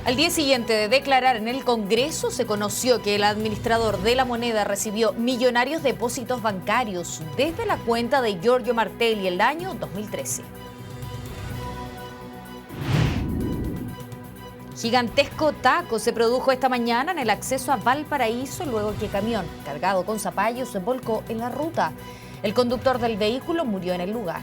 Al día siguiente de declarar en el Congreso, se conoció que el administrador de la moneda recibió millonarios depósitos bancarios desde la cuenta de Giorgio Martelli el año 2013. Gigantesco taco se produjo esta mañana en el acceso a Valparaíso luego que camión cargado con zapallos se volcó en la ruta. El conductor del vehículo murió en el lugar.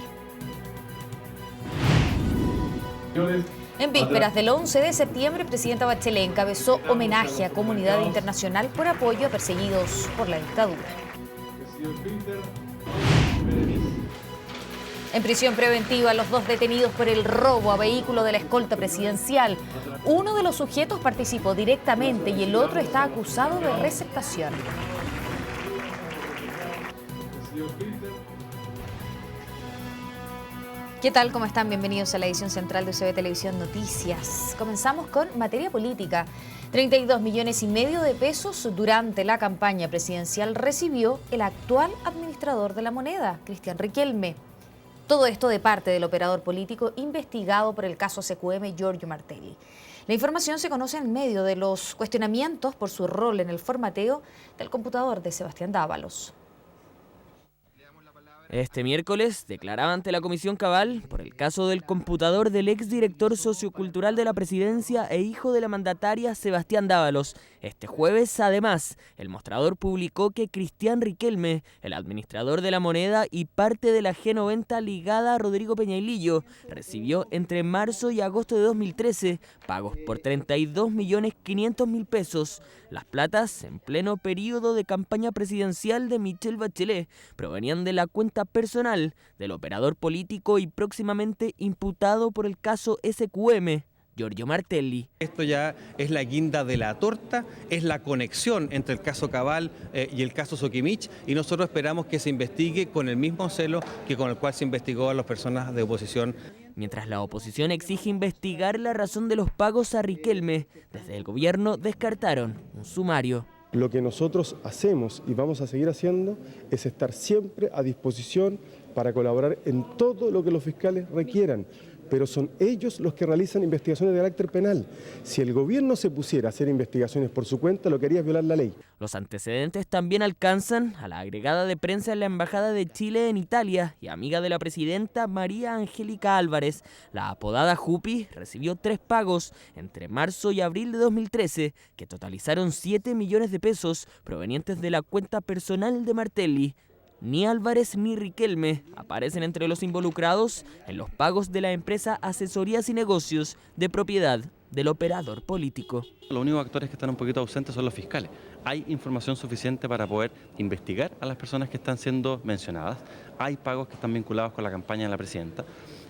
En vísperas del 11 de septiembre, presidenta Bachelet encabezó homenaje a comunidad internacional por apoyo a perseguidos por la dictadura. En prisión preventiva, los dos detenidos por el robo a vehículo de la escolta presidencial. Uno de los sujetos participó directamente y el otro está acusado de receptación. ¿Qué tal? ¿Cómo están? Bienvenidos a la edición central de UCB Televisión Noticias. Comenzamos con materia política. 32,5 millones de pesos durante la campaña presidencial recibió el actual administrador de la moneda, Cristian Riquelme. Todo esto de parte del operador político investigado por el caso CQM Giorgio Martelli. La información se conoce en medio de los cuestionamientos por su rol en el formateo del computador de Sebastián Dávalos. Este miércoles declaraba ante la Comisión Cabal por el caso del computador del exdirector sociocultural de la presidencia e hijo de la mandataria Sebastián Dávalos. Este jueves, además, el mostrador publicó que Cristian Riquelme, el administrador de la moneda y parte de la G90 ligada a Rodrigo Peñailillo, recibió entre marzo y agosto de 2013 pagos por 32,5 millones de pesos. Las platas, en pleno periodo de campaña presidencial de Michelle Bachelet, provenían de la cuenta personal del operador político y próximamente imputado por el caso SQM, Giorgio Martelli. Esto ya es la guinda de la torta, es la conexión entre el caso Cabal y el caso Soquimich, y nosotros esperamos que se investigue con el mismo celo que con el cual se investigó a las personas de oposición. Mientras la oposición exige investigar la razón de los pagos a Riquelme, desde el gobierno descartaron un sumario. Lo que nosotros hacemos y vamos a seguir haciendo es estar siempre a disposición para colaborar en todo lo que los fiscales requieran, pero son ellos los que realizan investigaciones de carácter penal. Si el gobierno se pusiera a hacer investigaciones por su cuenta, lo que haría es violar la ley. Los antecedentes también alcanzan a la agregada de prensa en la Embajada de Chile en Italia y amiga de la presidenta María Angélica Álvarez. La apodada Jupi recibió 3 pagos entre marzo y abril de 2013 que totalizaron 7 millones de pesos provenientes de la cuenta personal de Martelli. Ni Álvarez ni Riquelme aparecen entre los involucrados en los pagos de la empresa Asesorías y Negocios de propiedad del operador político. Los únicos actores que están un poquito ausentes son los fiscales. Hay información suficiente para poder investigar a las personas que están siendo mencionadas. Hay pagos que están vinculados con la campaña de la presidenta.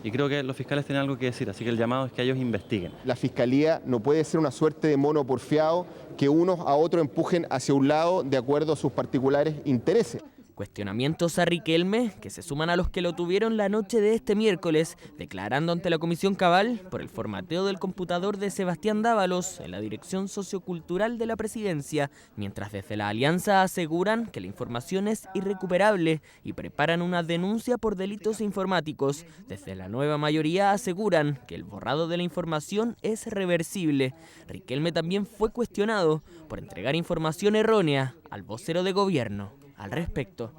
Y creo que los fiscales tienen algo que decir, así que el llamado es que ellos investiguen. La Fiscalía no puede ser una suerte de mono porfiado que unos a otros empujen hacia un lado de acuerdo a sus particulares intereses. Cuestionamientos a Riquelme que se suman a los que lo tuvieron la noche de este miércoles, declarando ante la Comisión Cabal por el formateo del computador de Sebastián Dávalos en la Dirección Sociocultural de la Presidencia, mientras desde la Alianza aseguran que la información es irrecuperable y preparan una denuncia por delitos informáticos. Desde la nueva mayoría aseguran que el borrado de la información es reversible. Riquelme también fue cuestionado por entregar información errónea al vocero de gobierno al respecto.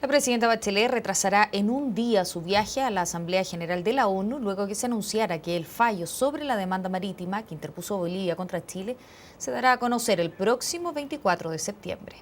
La presidenta Bachelet retrasará en un día su viaje a la Asamblea General de la ONU luego que se anunciara que el fallo sobre la demanda marítima que interpuso Bolivia contra Chile se dará a conocer el próximo 24 de septiembre.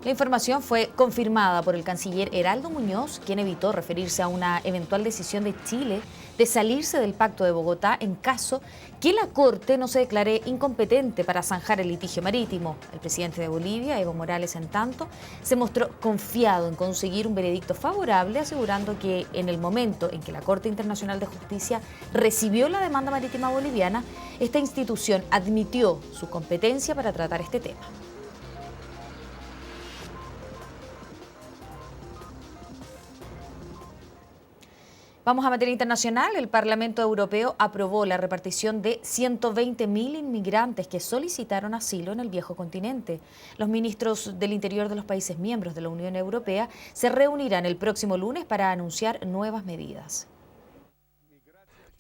La información fue confirmada por el canciller Heraldo Muñoz, quien evitó referirse a una eventual decisión de Chile de salirse del Pacto de Bogotá en caso que la Corte no se declare incompetente para zanjar el litigio marítimo. El presidente de Bolivia, Evo Morales, en tanto, se mostró confiado en conseguir un veredicto favorable, asegurando que en el momento en que la Corte Internacional de Justicia recibió la demanda marítima boliviana, esta institución admitió su competencia para tratar este tema. Vamos a materia internacional. El Parlamento Europeo aprobó la repartición de 120.000 inmigrantes que solicitaron asilo en el viejo continente. Los ministros del Interior de los países miembros de la Unión Europea se reunirán el próximo lunes para anunciar nuevas medidas.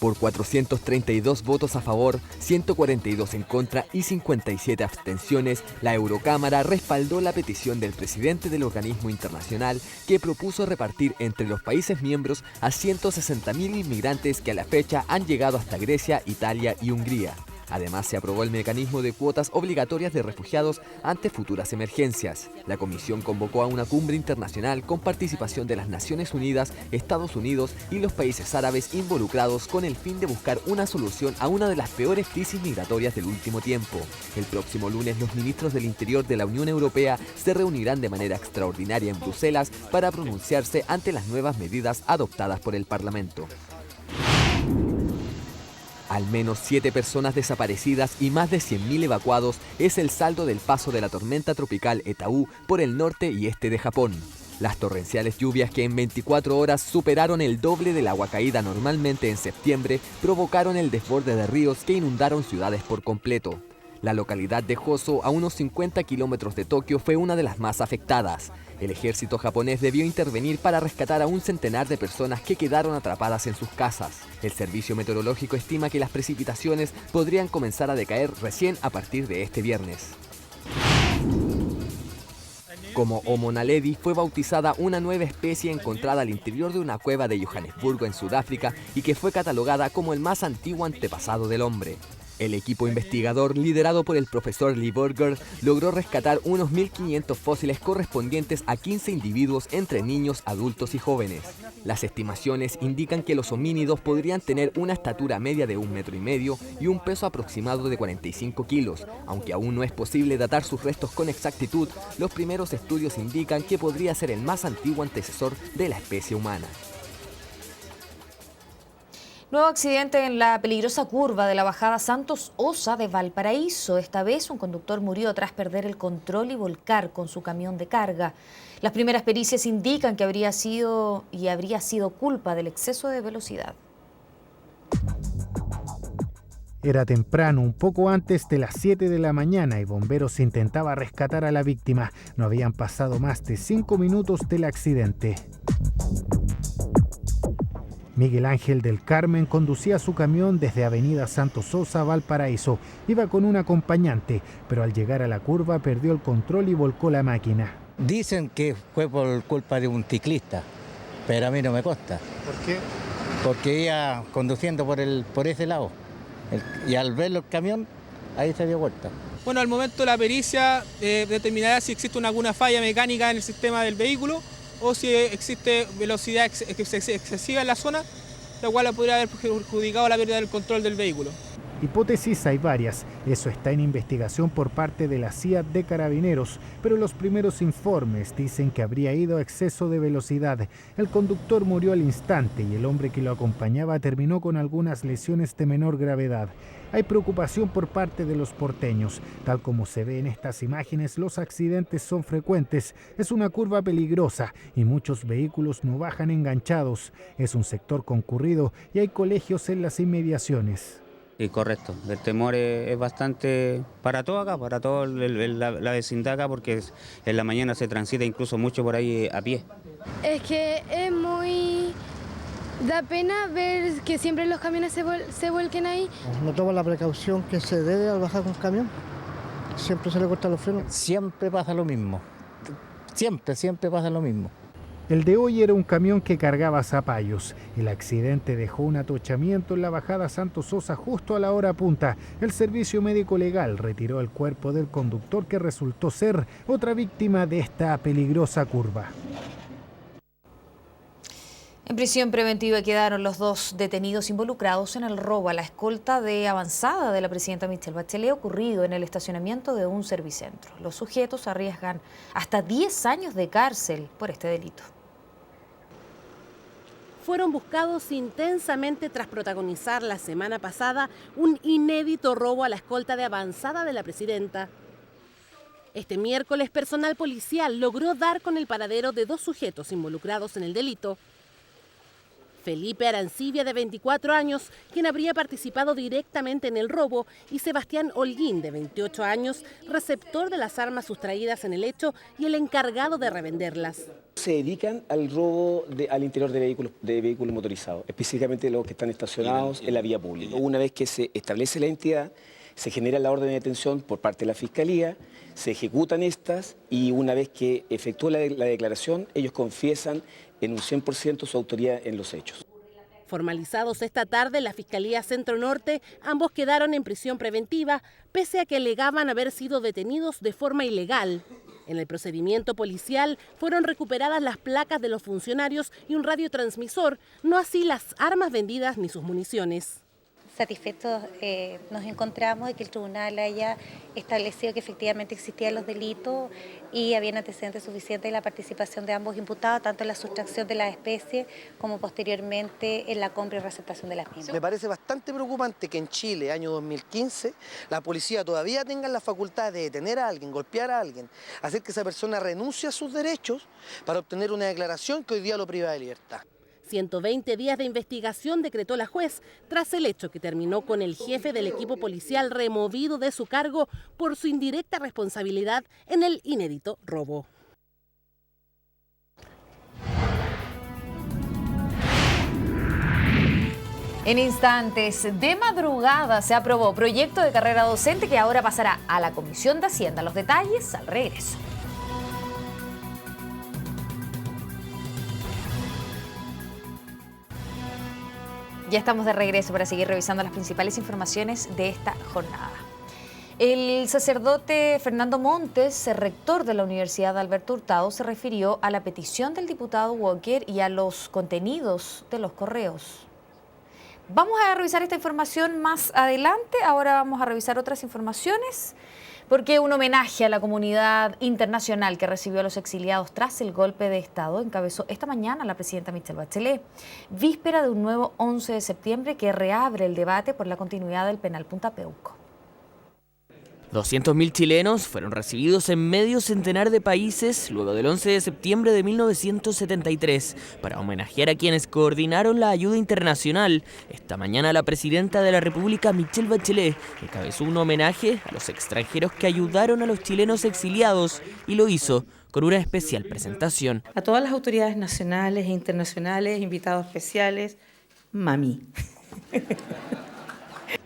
Por 432 votos a favor, 142 en contra y 57 abstenciones, la Eurocámara respaldó la petición del presidente del organismo internacional que propuso repartir entre los países miembros a 160.000 inmigrantes que a la fecha han llegado hasta Grecia, Italia y Hungría. Además, se aprobó el mecanismo de cuotas obligatorias de refugiados ante futuras emergencias. La Comisión convocó a una cumbre internacional con participación de las Naciones Unidas, Estados Unidos y los países árabes involucrados con el fin de buscar una solución a una de las peores crisis migratorias del último tiempo. El próximo lunes, los ministros del Interior de la Unión Europea se reunirán de manera extraordinaria en Bruselas para pronunciarse ante las nuevas medidas adoptadas por el Parlamento. Al menos 7 personas desaparecidas y más de 100.000 evacuados es el saldo del paso de la tormenta tropical Etau por el norte y este de Japón. Las torrenciales lluvias que en 24 horas superaron el doble del agua caída normalmente en septiembre provocaron el desborde de ríos que inundaron ciudades por completo. La localidad de Hoso, a unos 50 kilómetros de Tokio, fue una de las más afectadas. El ejército japonés debió intervenir para rescatar a un centenar de personas que quedaron atrapadas en sus casas. El servicio meteorológico estima que las precipitaciones podrían comenzar a decaer recién a partir de este viernes. Como Homo naledi, fue bautizada una nueva especie encontrada al interior de una cueva de Johannesburgo en Sudáfrica y que fue catalogada como el más antiguo antepasado del hombre. El equipo investigador, liderado por el profesor Lee Burger, logró rescatar unos 1.500 fósiles correspondientes a 15 individuos entre niños, adultos y jóvenes. Las estimaciones indican que los homínidos podrían tener una estatura media de 1,5 metros y un peso aproximado de 45 kilos. Aunque aún no es posible datar sus restos con exactitud, los primeros estudios indican que podría ser el más antiguo antecesor de la especie humana. Nuevo accidente en la peligrosa curva de la bajada Santos Osa de Valparaíso. Esta vez un conductor murió tras perder el control y volcar con su camión de carga. Las primeras pericias indican que habría sido culpa del exceso de velocidad. Era temprano, un poco antes de las 7 de la mañana, y bomberos intentaban rescatar a la víctima. No habían pasado más de 5 minutos del accidente. Miguel Ángel del Carmen conducía su camión desde Avenida Santos Sosa a Valparaíso. Iba con un acompañante, pero al llegar a la curva perdió el control y volcó la máquina. Dicen que fue por culpa de un ciclista, pero a mí no me consta. ¿Por qué? Porque iba conduciendo por ese lado y al ver el camión, ahí se dio vuelta. Bueno, al momento la pericia determinará si existe alguna falla mecánica en el sistema del vehículo o si existe velocidad excesiva en la zona, la cual podría haber perjudicado la pérdida del control del vehículo. Hipótesis hay varias. Eso está en investigación por parte de la CIA de Carabineros, pero los primeros informes dicen que habría ido a exceso de velocidad. El conductor murió al instante y el hombre que lo acompañaba terminó con algunas lesiones de menor gravedad. Hay preocupación por parte de los porteños. Tal como se ve en estas imágenes, los accidentes son frecuentes. Es una curva peligrosa y muchos vehículos no bajan enganchados. Es un sector concurrido y hay colegios en las inmediaciones. Sí, correcto. El temor es bastante para todo acá, para toda la vecindad acá, porque en la mañana se transita incluso mucho por ahí a pie. Es que es muy... da pena ver que siempre los camiones se vuelquen ahí. No toma la precaución que se debe al bajar con un camión. Siempre se le cortan los frenos. Siempre pasa lo mismo. Siempre pasa lo mismo. El de hoy era un camión que cargaba zapallos. El accidente dejó un atochamiento en la bajada Santos Sosa justo a la hora punta. El servicio médico legal retiró el cuerpo del conductor, que resultó ser otra víctima de esta peligrosa curva. En prisión preventiva quedaron los 2 detenidos involucrados en el robo a la escolta de avanzada de la presidenta Michelle Bachelet, ocurrido en el estacionamiento de un servicentro. Los sujetos arriesgan hasta 10 años de cárcel por este delito. Fueron buscados intensamente tras protagonizar la semana pasada un inédito robo a la escolta de avanzada de la presidenta. Este miércoles, personal policial logró dar con el paradero de 2 sujetos involucrados en el delito. Felipe Arancibia, de 24 años, quien habría participado directamente en el robo, y Sebastián Holguín, de 28 años, receptor de las armas sustraídas en el hecho y el encargado de revenderlas. Se dedican al robo al interior de vehículos motorizados, específicamente los que están estacionados en la vía pública. Una vez que se establece la identidad, se genera la orden de detención por parte de la Fiscalía, se ejecutan estas y una vez que efectúa la declaración, ellos confiesan en un 100% su autoría en los hechos. Formalizados esta tarde en la Fiscalía Centro Norte, ambos quedaron en prisión preventiva, pese a que alegaban haber sido detenidos de forma ilegal. En el procedimiento policial fueron recuperadas las placas de los funcionarios y un radiotransmisor, no así las armas vendidas ni sus municiones. Satisfechos nos encontramos de que el tribunal haya establecido que efectivamente existían los delitos y habían antecedentes suficientes de la participación de ambos imputados, tanto en la sustracción de las especies como posteriormente en la compra y receptación de las mismas. Me parece bastante preocupante que en Chile, año 2015, la policía todavía tenga la facultad de detener a alguien, golpear a alguien, hacer que esa persona renuncie a sus derechos para obtener una declaración que hoy día lo priva de libertad. 120 días de investigación decretó la juez tras el hecho que terminó con el jefe del equipo policial removido de su cargo por su indirecta responsabilidad en el inédito robo. En instantes, de madrugada se aprobó proyecto de carrera docente que ahora pasará a la Comisión de Hacienda. Los detalles al regreso. Ya estamos de regreso para seguir revisando las principales informaciones de esta jornada. El sacerdote Fernando Montes, rector de la Universidad Alberto Hurtado, se refirió a la petición del diputado Walker y a los contenidos de los correos. Vamos a revisar esta información más adelante. Ahora vamos a revisar otras informaciones, porque un homenaje a la comunidad internacional que recibió a los exiliados tras el golpe de Estado encabezó esta mañana la presidenta Michelle Bachelet, víspera de un nuevo 11 de septiembre que reabre el debate por la continuidad del penal Punta Peuco. 200.000 chilenos fueron recibidos en medio centenar de países luego del 11 de septiembre de 1973 para homenajear a quienes coordinaron la ayuda internacional. Esta mañana la presidenta de la República, Michelle Bachelet, encabezó un homenaje a los extranjeros que ayudaron a los chilenos exiliados y lo hizo con una especial presentación. A todas las autoridades nacionales e internacionales, invitados especiales, mami.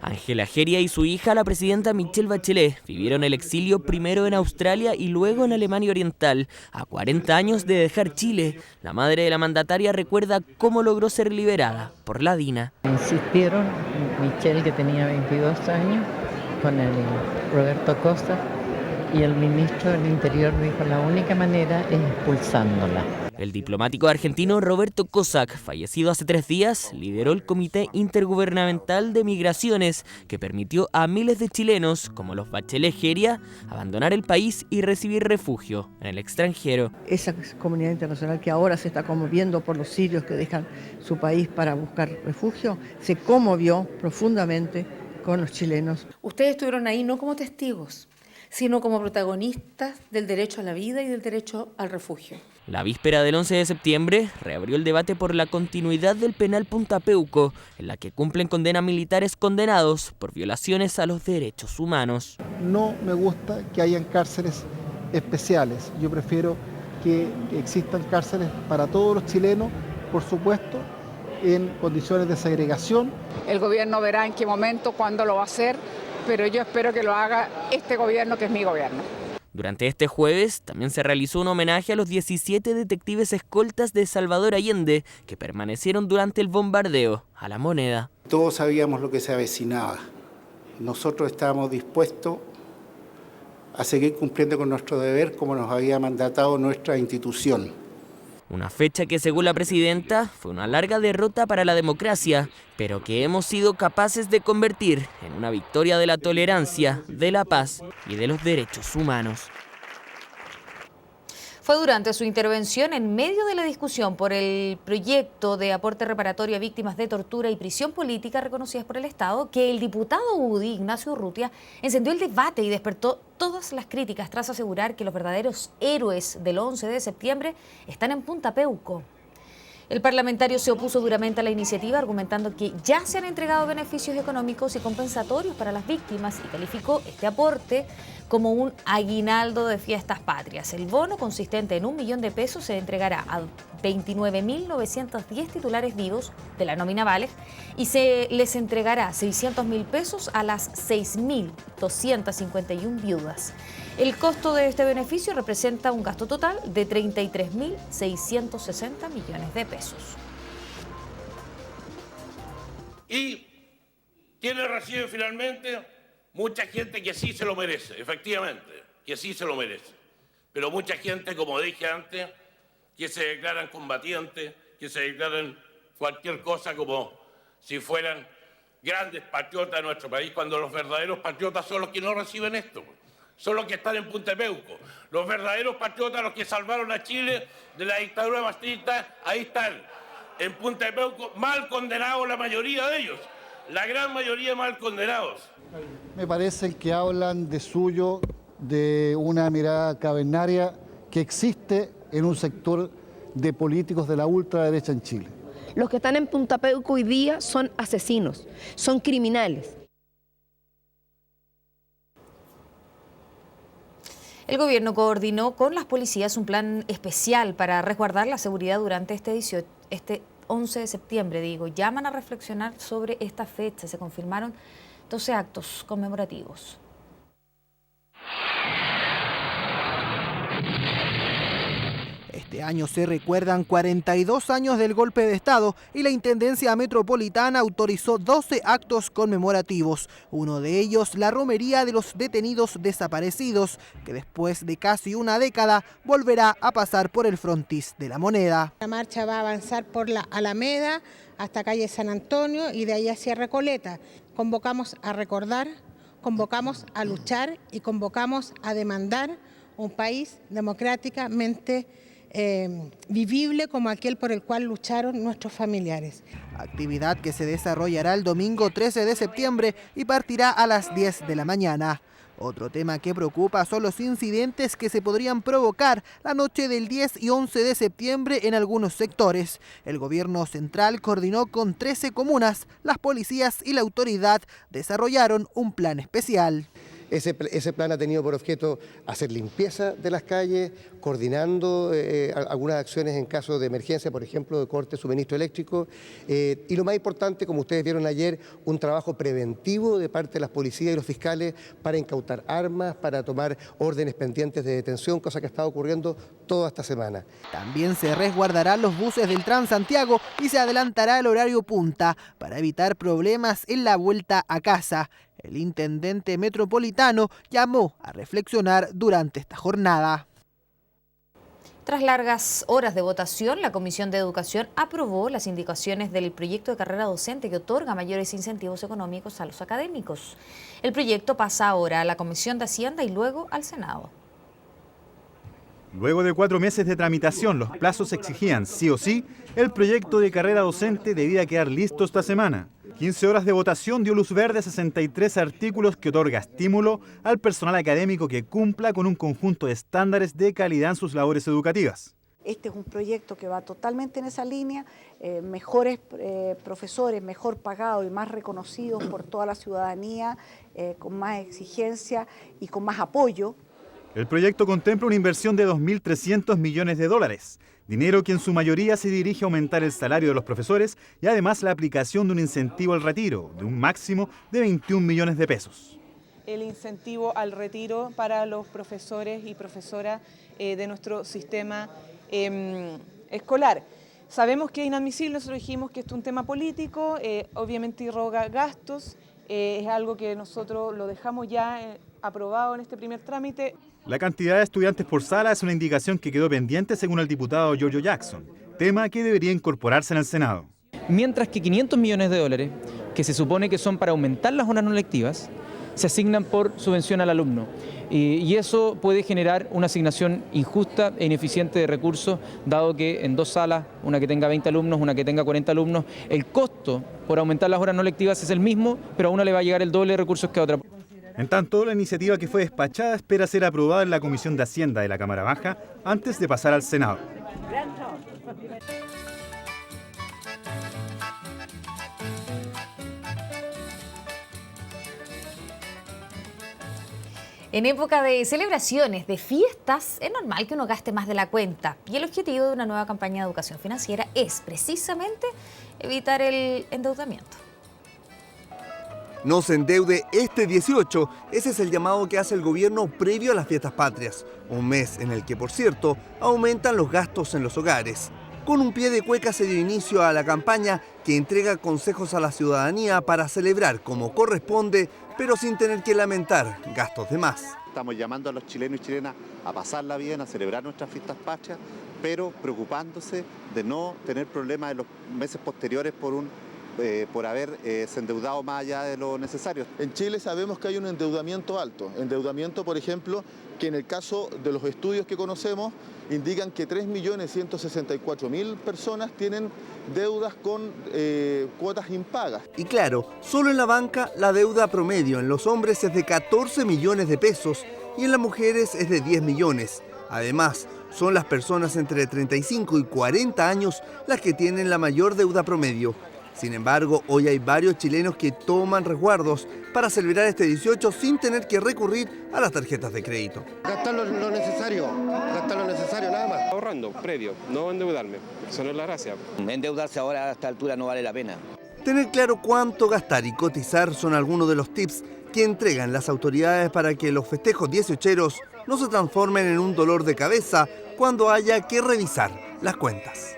Ángela Geria y su hija, la presidenta Michelle Bachelet, vivieron el exilio primero en Australia y luego en Alemania Oriental. A 40 años de dejar Chile, la madre de la mandataria recuerda cómo logró ser liberada por la DINA. Insistieron, Michelle, que tenía 22 años, con el Roberto Costa, y el ministro del Interior dijo la única manera es expulsándola. El diplomático argentino Roberto Cossack, fallecido hace 3 días, lideró el Comité Intergubernamental de Migraciones que permitió a miles de chilenos, como los Bachelet Geria, abandonar el país y recibir refugio en el extranjero. Esa comunidad internacional que ahora se está conmoviendo por los sirios que dejan su país para buscar refugio, se conmovió profundamente con los chilenos. Ustedes estuvieron ahí no como testigos, sino como protagonistas del derecho a la vida y del derecho al refugio. La víspera del 11 de septiembre reabrió el debate por la continuidad del penal Punta Peuco, en la que cumplen condena militares condenados por violaciones a los derechos humanos. No me gusta que hayan cárceles especiales. Yo prefiero que existan cárceles para todos los chilenos, por supuesto, en condiciones de segregación. El gobierno verá en qué momento, cuándo lo va a hacer, pero yo espero que lo haga este gobierno, que es mi gobierno. Durante este jueves también se realizó un homenaje a los 17 detectives escoltas de Salvador Allende que permanecieron durante el bombardeo a La Moneda. Todos sabíamos lo que se avecinaba. Nosotros estábamos dispuestos a seguir cumpliendo con nuestro deber como nos había mandatado nuestra institución. Una fecha que, según la presidenta, fue una larga derrota para la democracia, pero que hemos sido capaces de convertir en una victoria de la tolerancia, de la paz y de los derechos humanos. Fue durante su intervención en medio de la discusión por el proyecto de aporte reparatorio a víctimas de tortura y prisión política reconocidas por el Estado que el diputado UDI, Ignacio Urrutia, encendió el debate y despertó todas las críticas tras asegurar que los verdaderos héroes del 11 de septiembre están en Punta Peuco. El parlamentario se opuso duramente a la iniciativa, argumentando que ya se han entregado beneficios económicos y compensatorios para las víctimas y calificó este aporte como un aguinaldo de fiestas patrias. El bono, consistente en 1 millón de pesos, se entregará a 29.910 titulares vivos de la nómina Vales y se les entregará 600.000 pesos a las 6.251 viudas. El costo de este beneficio representa un gasto total de 33.660 millones de pesos. ¿Y quiénes reciben finalmente? Mucha gente que sí se lo merece, efectivamente, que sí se lo merece. Pero mucha gente, como dije antes, que se declaran combatientes, que se declaran cualquier cosa como si fueran grandes patriotas de nuestro país, cuando los verdaderos patriotas son los que no reciben esto. Son los que están en Punta Peuco. Los verdaderos patriotas, los que salvaron a Chile de la dictadura maastrista, ahí están, en Punta Peuco, mal condenados la mayoría de ellos, la gran mayoría mal condenados. Me parece que hablan de suyo, de una mirada cavernaria que existe en un sector de políticos de la ultraderecha en Chile. Los que están en Punta Peuco hoy día son asesinos, son criminales. El gobierno coordinó con las policías un plan especial para resguardar la seguridad durante este 11 de septiembre. Llaman a reflexionar sobre esta fecha. Se confirmaron 12 actos conmemorativos. Este año se recuerdan 42 años del golpe de Estado y la Intendencia Metropolitana autorizó 12 actos conmemorativos. Uno de ellos, la romería de los detenidos desaparecidos, que después de casi una década volverá a pasar por el frontis de la Moneda. La marcha va a avanzar por la Alameda hasta calle San Antonio y de ahí hacia Recoleta. Convocamos a recordar, convocamos a luchar y convocamos a demandar un país democráticamente vivible como aquel por el cual lucharon nuestros familiares. Actividad que se desarrollará el domingo 13 de septiembre y partirá a las 10 de la mañana. Otro tema que preocupa son los incidentes que se podrían provocar la noche del 10 y 11 de septiembre en algunos sectores. El gobierno central coordinó con 13 comunas, las policías y la autoridad desarrollaron un plan especial. Ese plan ha tenido por objeto hacer limpieza de las calles, coordinando algunas acciones en caso de emergencia, por ejemplo, de corte de suministro eléctrico. Y lo más importante, como ustedes vieron ayer, un trabajo preventivo de parte de las policías y los fiscales para incautar armas, para tomar órdenes pendientes de detención, cosa que ha estado ocurriendo toda esta semana. También se resguardarán los buses del Transantiago y se adelantará el horario punta para evitar problemas en la vuelta a casa. El intendente metropolitano llamó a reflexionar durante esta jornada. Tras largas horas de votación, la Comisión de Educación aprobó las indicaciones del proyecto de carrera docente que otorga mayores incentivos económicos a los académicos. El proyecto pasa ahora a la Comisión de Hacienda y luego al Senado. Luego de 4 meses de tramitación, los plazos exigían sí o sí, el proyecto de carrera docente debía quedar listo esta semana. 15 horas de votación dio luz verde a 63 artículos que otorga estímulo al personal académico que cumpla con un conjunto de estándares de calidad en sus labores educativas. Este es un proyecto que va totalmente en esa línea, mejores profesores, mejor pagados y más reconocidos por toda la ciudadanía, con más exigencia y con más apoyo. El proyecto contempla una inversión de 2.300 millones de dólares, dinero que en su mayoría se dirige a aumentar el salario de los profesores y además la aplicación de un incentivo al retiro, de un máximo de 21 millones de pesos. El incentivo al retiro para los profesores y profesoras de nuestro sistema escolar. Sabemos que es inadmisible, nosotros dijimos que esto es un tema político, obviamente irroga gastos, es algo que nosotros lo dejamos ya aprobado en este primer trámite. La cantidad de estudiantes por sala es una indicación que quedó pendiente según el diputado Giorgio Jackson, tema que debería incorporarse en el Senado. Mientras que 500 millones de dólares, que se supone que son para aumentar las horas no lectivas, se asignan por subvención al alumno. Y eso puede generar una asignación injusta e ineficiente de recursos, dado que en 2 salas, una que tenga 20 alumnos, una que tenga 40 alumnos, el costo por aumentar las horas no lectivas es el mismo, pero a una le va a llegar el doble de recursos que a otra. En tanto, la iniciativa que fue despachada espera ser aprobada en la Comisión de Hacienda de la Cámara Baja antes de pasar al Senado. En época de celebraciones, de fiestas, es normal que uno gaste más de la cuenta. Y el objetivo de una nueva campaña de educación financiera es precisamente evitar el endeudamiento. No se endeude este 18, ese es el llamado que hace el gobierno previo a las fiestas patrias. Un mes en el que, por cierto, aumentan los gastos en los hogares. Con un pie de cueca se dio inicio a la campaña que entrega consejos a la ciudadanía para celebrar como corresponde, pero sin tener que lamentar gastos de más. Estamos llamando a los chilenos y chilenas a pasarla bien, a celebrar nuestras fiestas patrias, pero preocupándose de no tener problemas en los meses posteriores por haberse endeudado más allá de lo necesario. En Chile sabemos que hay un endeudamiento alto. Endeudamiento, por ejemplo, que en el caso de los estudios que conocemos, indican que 3.164.000 personas tienen deudas con cuotas impagas. Y claro, solo en la banca la deuda promedio en los hombres es de 14 millones de pesos y en las mujeres es de 10 millones. Además, son las personas entre 35 y 40 años las que tienen la mayor deuda promedio. Sin embargo, hoy hay varios chilenos que toman resguardos para celebrar este 18 sin tener que recurrir a las tarjetas de crédito. Gastar lo necesario nada más. Ahorrando, previo, no endeudarme, eso no es la gracia. Endeudarse ahora a esta altura no vale la pena. Tener claro cuánto gastar y cotizar son algunos de los tips que entregan las autoridades para que los festejos 18eros no se transformen en un dolor de cabeza cuando haya que revisar las cuentas.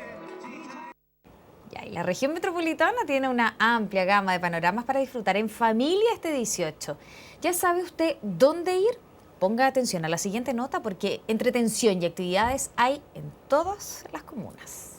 La región metropolitana tiene una amplia gama de panoramas para disfrutar en familia este 18. ¿Ya sabe usted dónde ir? Ponga atención a la siguiente nota porque entretención y actividades hay en todas las comunas.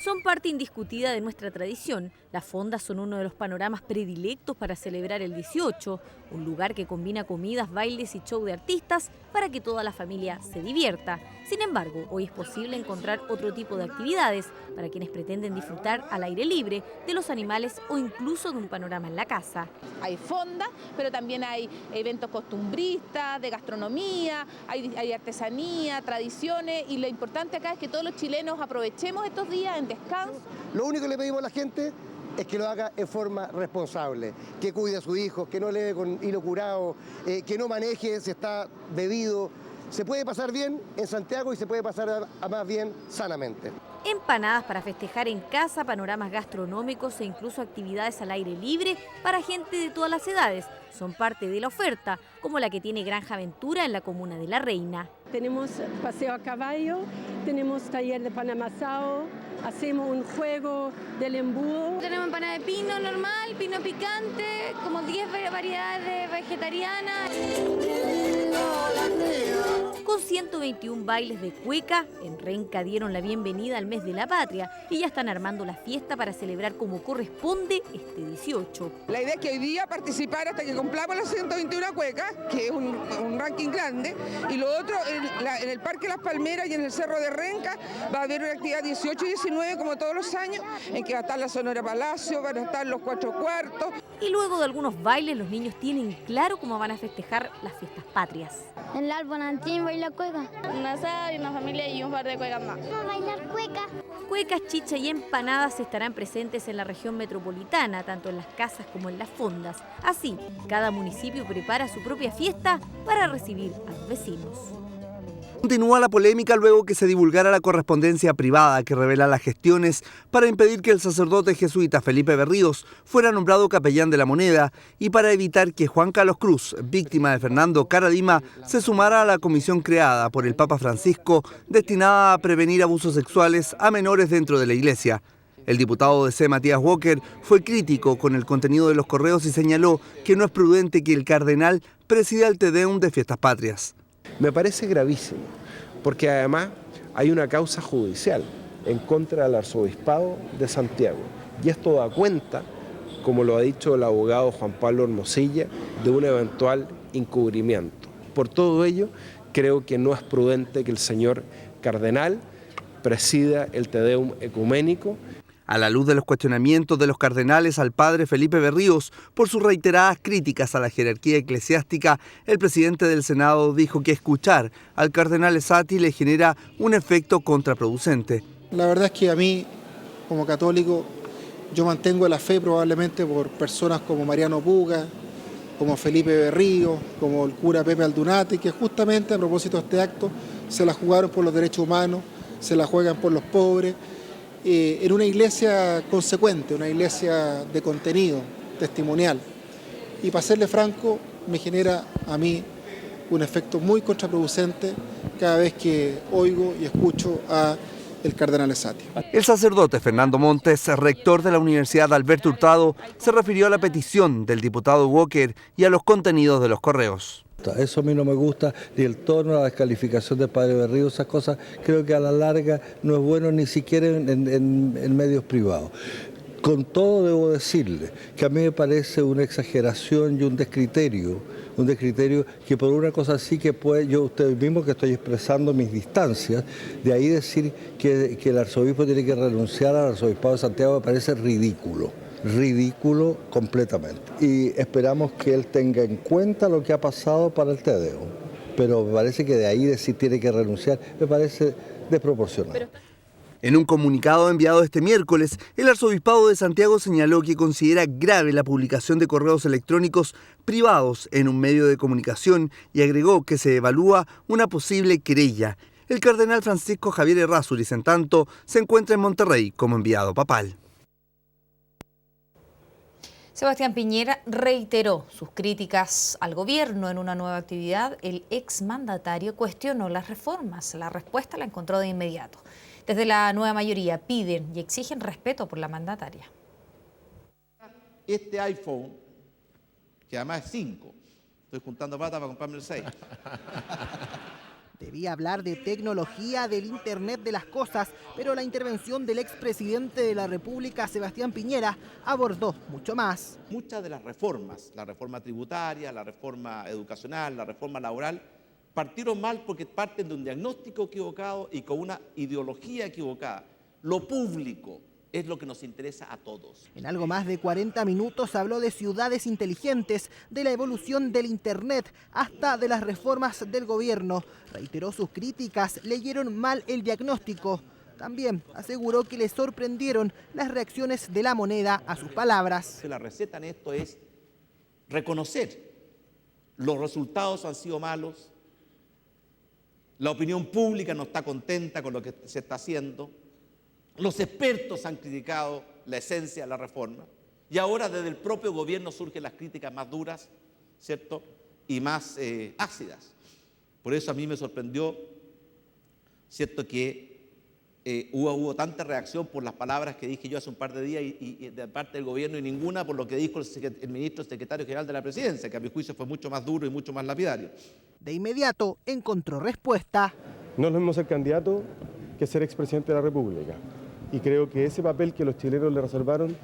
Son parte indiscutida de nuestra tradición. Las fondas son uno de los panoramas predilectos para celebrar el 18, un lugar que combina comidas, bailes y show de artistas para que toda la familia se divierta. Sin embargo, hoy es posible encontrar otro tipo de actividades para quienes pretenden disfrutar al aire libre de los animales o incluso de un panorama en la casa. Hay fonda, pero también hay eventos costumbristas, de gastronomía, hay artesanía, tradiciones, y lo importante acá es que todos los chilenos aprovechemos estos días en descanso. Lo único que le pedimos a la gente es que lo haga en forma responsable, que cuide a sus hijos, que no leve con hilo curado, que no maneje si está bebido. Se puede pasar bien en Santiago y se puede pasar a más bien sanamente. Empanadas para festejar en casa, panoramas gastronómicos e incluso actividades al aire libre para gente de todas las edades. Son parte de la oferta, como la que tiene Granja Aventura en la comuna de La Reina. Tenemos paseo a caballo, tenemos taller de pan amasado, hacemos un juego del embudo. Tenemos empanada de pino normal, pino picante, como 10 variedades vegetarianas. Con 121 bailes de cueca, en Renca dieron la bienvenida al mes de la patria y ya están armando la fiesta para celebrar como corresponde este 18. La idea es que hoy día participar hasta que cumplamos las 121 cuecas, que es un ranking grande, y lo otro, en el Parque Las Palmeras y en el Cerro de Renca va a haber una actividad 18 y 19 como todos los años, en que va a estar la Sonora Palacio, van a estar los 4 cuartos. Y luego de algunos bailes, los niños tienen claro cómo van a festejar las fiestas patrias. En el Alborantín baila cueca. Un asado y una familia y un par de cuecas más. Vamos a bailar cueca. Cuecas, chicha y empanadas estarán presentes en la región metropolitana, tanto en las casas como en las fondas. Así, cada municipio prepara su propia fiesta para recibir a los vecinos. Continúa la polémica luego que se divulgara la correspondencia privada que revela las gestiones para impedir que el sacerdote jesuita Felipe Berríos fuera nombrado capellán de la Moneda y para evitar que Juan Carlos Cruz, víctima de Fernando Caradima, se sumara a la comisión creada por el Papa Francisco destinada a prevenir abusos sexuales a menores dentro de la Iglesia. El diputado de C. Matías Walker fue crítico con el contenido de los correos y señaló que no es prudente que el cardenal presida el Te Deum de Fiestas Patrias. Me parece gravísimo, porque además hay una causa judicial en contra del arzobispado de Santiago. Y esto da cuenta, como lo ha dicho el abogado Juan Pablo Hermosilla, de un eventual encubrimiento. Por todo ello, creo que no es prudente que el señor cardenal presida el Te Deum ecuménico. A la luz de los cuestionamientos de los cardenales al padre Felipe Berríos por sus reiteradas críticas a la jerarquía eclesiástica, el presidente del Senado dijo que escuchar al cardenal Esati le genera un efecto contraproducente. La verdad es que a mí, como católico, yo mantengo la fe probablemente por personas como Mariano Puga, como Felipe Berríos, como el cura Pepe Aldunate, que justamente a propósito de este acto se la jugaron por los derechos humanos, se la juegan por los pobres, en una iglesia consecuente, una iglesia de contenido, testimonial. Y para serle franco, me genera a mí un efecto muy contraproducente cada vez que oigo y escucho a el cardenal Esati. El sacerdote Fernando Montes, rector de la Universidad Alberto Hurtado, se refirió a la petición del diputado Walker y a los contenidos de los correos. Eso a mí no me gusta, ni el tono, la descalificación del padre Berríos, esas cosas creo que a la larga no es bueno ni siquiera en medios privados. Con todo debo decirle que a mí me parece una exageración y un descriterio que por una cosa así que puede, yo usted mismo que estoy expresando mis distancias, de ahí decir que el arzobispo tiene que renunciar al arzobispado de Santiago me parece ridículo completamente. Y esperamos que él tenga en cuenta lo que ha pasado para el Te Deum, pero me parece que de ahí decir tiene que renunciar me parece desproporcionado. En un comunicado enviado este miércoles, el Arzobispado de Santiago señaló que considera grave la publicación de correos electrónicos privados en un medio de comunicación y agregó que se evalúa una posible querella. El cardenal Francisco Javier Errázuriz, en tanto, se encuentra en Monterrey como enviado papal. Sebastián Piñera reiteró sus críticas al gobierno en una nueva actividad. El exmandatario cuestionó las reformas. La respuesta la encontró de inmediato. Desde la nueva mayoría piden y exigen respeto por la mandataria. Este iPhone, que además es 5, estoy juntando plata para comprarme el 6. Debía hablar de tecnología, del Internet de las cosas, pero la intervención del expresidente de la República, Sebastián Piñera, abordó mucho más. Muchas de las reformas, la reforma tributaria, la reforma educacional, la reforma laboral, partieron mal porque parten de un diagnóstico equivocado y con una ideología equivocada. Lo público es lo que nos interesa a todos. En algo más de 40 minutos habló de ciudades inteligentes, de la evolución del Internet, hasta de las reformas del gobierno. Reiteró sus críticas, leyeron mal el diagnóstico. También aseguró que le sorprendieron las reacciones de la moneda a sus palabras. La receta en esto es reconocer los resultados han sido malos, la opinión pública no está contenta con lo que se está haciendo, los expertos han criticado la esencia de la reforma y ahora desde el propio gobierno surgen las críticas más duras, ¿cierto? Y más ácidas. Por eso a mí me sorprendió, ¿cierto?, que hubo tanta reacción por las palabras que dije yo hace un par de días y de parte del gobierno y ninguna por lo que dijo el ministro secretario general de la presidencia, que a mi juicio fue mucho más duro y mucho más lapidario. De inmediato encontró respuesta. No es lo mismo ser candidato que ser expresidente de la República. Y creo que ese papel que los chilenos le reservaron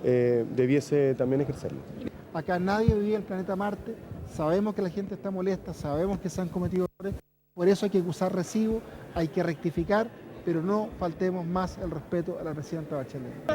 debiese también ejercerlo. Acá nadie vivía en el planeta Marte, sabemos que la gente está molesta, sabemos que se han cometido errores, por eso hay que acusar recibo, hay que rectificar, pero no faltemos más el respeto a la presidenta Bachelet.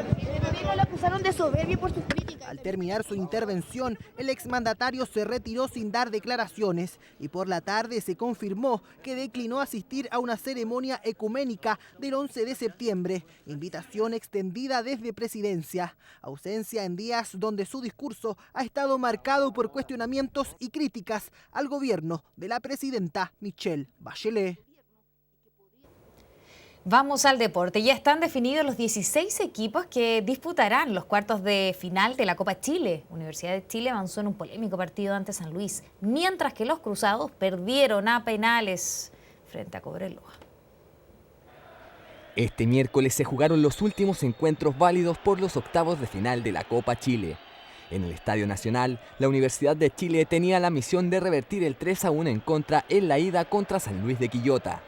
Lo acusaron de soberbia por sus críticas. Al terminar su intervención, el exmandatario se retiró sin dar declaraciones y por la tarde se confirmó que declinó asistir a una ceremonia ecuménica del 11 de septiembre, invitación extendida desde Presidencia. Ausencia en días donde su discurso ha estado marcado por cuestionamientos y críticas al gobierno de la presidenta Michelle Bachelet. Vamos al deporte. Ya están definidos los 16 equipos que disputarán los cuartos de final de la Copa Chile. Universidad de Chile avanzó en un polémico partido ante San Luis, mientras que los cruzados perdieron a penales frente a Cobreloa. Este miércoles se jugaron los últimos encuentros válidos por los octavos de final de la Copa Chile. En el Estadio Nacional, la Universidad de Chile tenía la misión de revertir el 3-1 en contra en la ida contra San Luis de Quillota.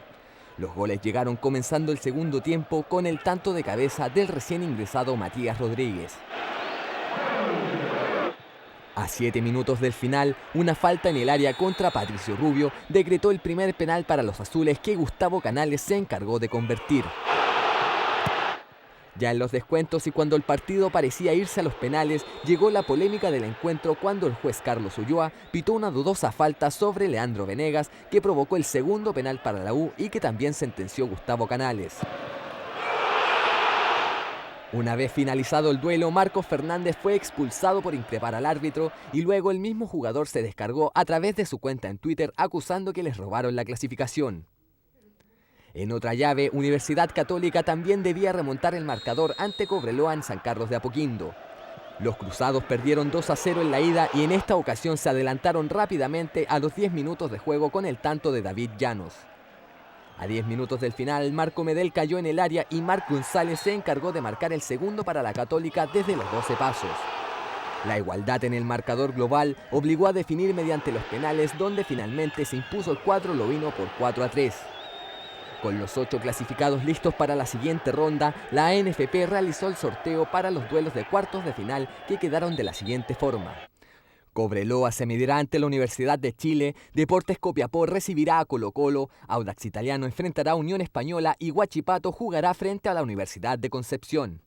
Los goles llegaron comenzando el segundo tiempo con el tanto de cabeza del recién ingresado Matías Rodríguez. A 7 minutos del final, una falta en el área contra Patricio Rubio decretó el primer penal para los azules que Gustavo Canales se encargó de convertir. Ya en los descuentos y cuando el partido parecía irse a los penales, llegó la polémica del encuentro cuando el juez Carlos Ulloa pitó una dudosa falta sobre Leandro Venegas que provocó el segundo penal para la U y que también sentenció Gustavo Canales. Una vez finalizado el duelo, Marcos Fernández fue expulsado por increpar al árbitro y luego el mismo jugador se descargó a través de su cuenta en Twitter acusando que les robaron la clasificación. En otra llave, Universidad Católica también debía remontar el marcador ante Cobreloa en San Carlos de Apoquindo. Los cruzados perdieron 2-0 en la ida y en esta ocasión se adelantaron rápidamente a los 10 minutos de juego con el tanto de David Llanos. A 10 minutos del final, Marco Medel cayó en el área y Marc González se encargó de marcar el segundo para la Católica desde los 12 pasos. La igualdad en el marcador global obligó a definir mediante los penales, donde finalmente se impuso el cuadro lobino por 4-3. Con los 8 clasificados listos para la siguiente ronda, la ANFP realizó el sorteo para los duelos de cuartos de final que quedaron de la siguiente forma. Cobreloa se medirá ante la Universidad de Chile, Deportes Copiapó recibirá a Colo-Colo, Audax Italiano enfrentará a Unión Española y Huachipato jugará frente a la Universidad de Concepción.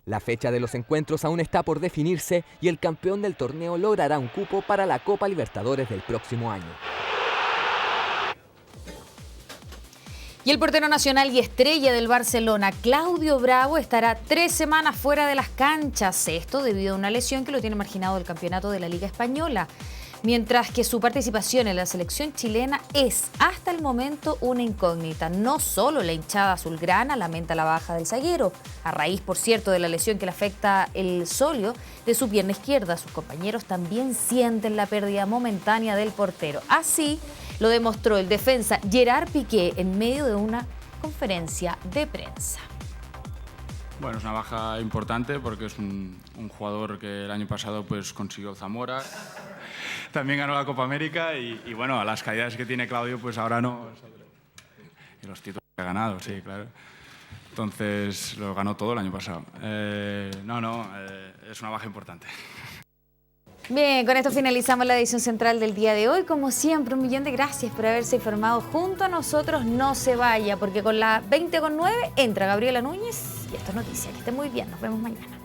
La fecha de los encuentros aún está por definirse y el campeón del torneo logrará un cupo para la Copa Libertadores del próximo año. Y el portero nacional y estrella del Barcelona, Claudio Bravo, estará 3 semanas fuera de las canchas. Esto debido a una lesión que lo tiene marginado del campeonato de la Liga Española. Mientras que su participación en la selección chilena es hasta el momento una incógnita. No solo la hinchada azulgrana lamenta la baja del zaguero, a raíz, por cierto, de la lesión que le afecta el sóleo de su pierna izquierda. Sus compañeros también sienten la pérdida momentánea del portero. Así lo demostró el defensa Gerard Piqué en medio de una conferencia de prensa. Bueno, es una baja importante porque es un jugador que el año pasado pues consiguió Zamora, también ganó la Copa América y bueno, a las calidades que tiene Claudio pues ahora no. Y los títulos que ha ganado, sí, claro. Entonces lo ganó todo el año pasado. Es una baja importante. Bien, con esto finalizamos la edición central del día de hoy. Como siempre, 1.000.000 de gracias por haberse informado junto a nosotros. No se vaya, porque con la 20:09 entra Gabriela Núñez y esto es noticia. Que esté muy bien, nos vemos mañana.